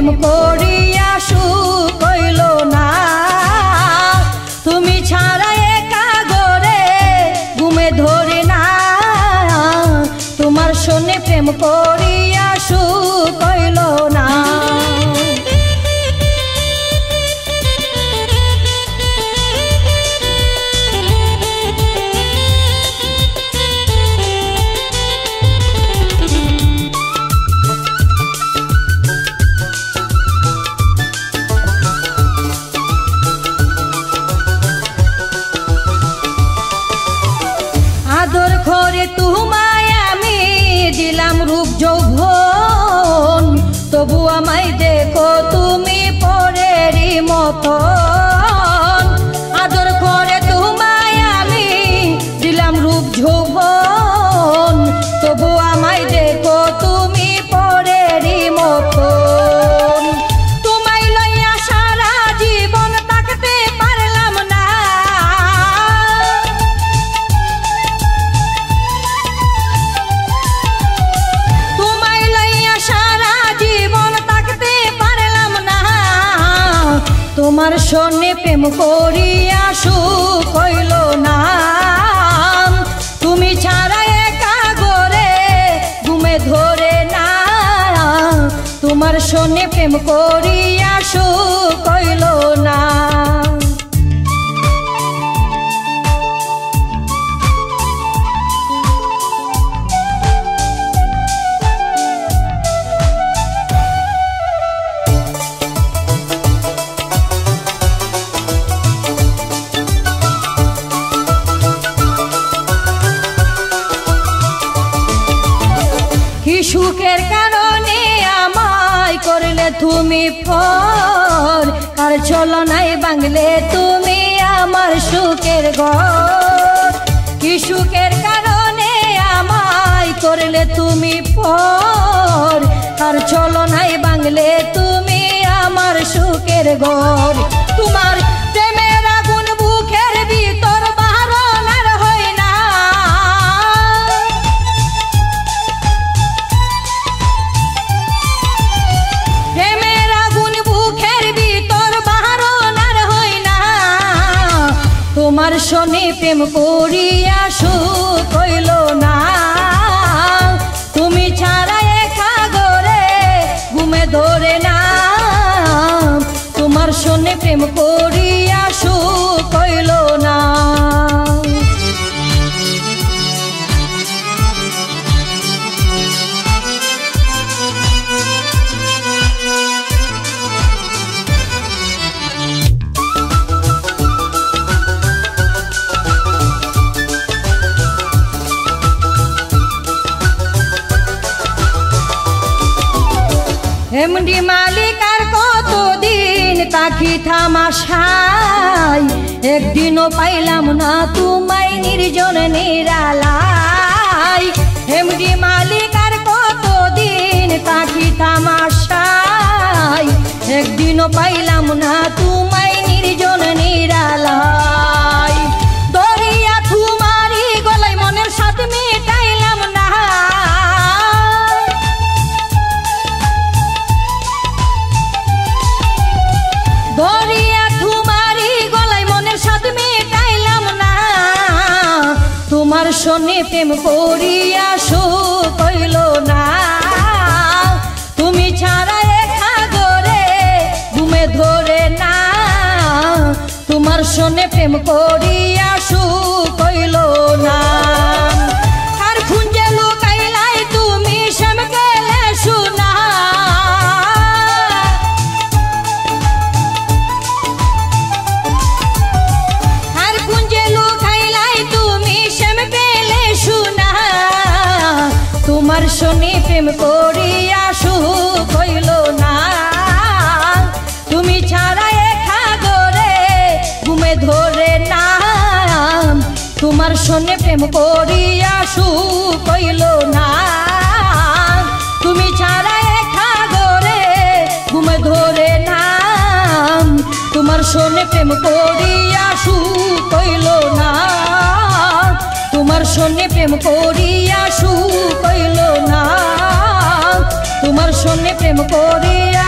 প্রেম করিয়া সুখ হইল না। তুমি ছাড়া একা ঘরে ঘুমে ধরে না, তোমার সনে প্রেম করিয়া সুখ হইল না। আদর করে তোমায় আমি দিলাম রূপ যৌবন, তবু আমায় দেখো তুমি পরেরই মতন। আদর করে তোমায় আমি দিলাম রূপ যৌবন, তবু আমায় দেখো তুমি পরেরই মতন। তোমায় লইয়া সারা জীবন থাকতে পারলাম না, তোমার সনে প্রেম করিয়া সুখ হইল না। তুমি ছাড়া একা ঘরে ঘুমে ধরে না, তোমার সনে প্রেম করিয়া সুখ হইল না। সুখের কারণে আমায় করলে তুমি পর, কার ছলনায় বাংলে তুমি আমার সুখের ঘর। কি সুখের কারণে আমায় করলে তুমি পর, কার ছলনায় বাংলে তুমি আমার সুখের ঘর। তোমার প্রেমের আগুন বুকের ভিতর বারণার হয় না, তোমার সনে প্রেম করিয়া সুখ হইল না। তুমি ছাড়া একা ঘরে ঘুমে ধরে না, তোমার সনে প্রেম করিয়া সুখ হইল না। এমডি মালিক আর কতদিন তাকি থামাশাই, একদিনও পাইলাম না তোমায় নির্জন নিরালাই। এমডি মালিক আর কতদিন তাকি থামাশাই, একদিনও পাইলাম না তোমায় নির্জন নিরালাই। দরিয়া তোমারই গলায় মনের সাথ মেটাইলাম না, দরিয়া তোমারই গলায় মনের সাথ মেটাইলাম না। তোমার সনে প্রেম করিয়া সুখ হইল না। তুমি ছাড়া একা ঘরে ঘুমে ধরে না, তোমার সনে প্রেম করিয়া সুখ হইল না। আর খুঁজে লুকাইলাই তুমি শ্যাম গেলে শোনা, আর খুঁজে লুকাইলাই তুমি শ্যাম গেলে শোনা। তোমার সনে প্রেম করিয়া সুখ হইল না। তুমি ছাড়া একা ঘরে ঘুমে ধরে না, তোমার সনে প্রেম করিয়া সুখ হইল না। তুমি ছাড়া একা ঘরে ঘুমে ধরে না, তোমার সনে প্রেম করিয়া সুখ হইল না। তোমার সনে প্রেম করিয়া সুখ হইল না, তোমার সনে প্রেম করিয়া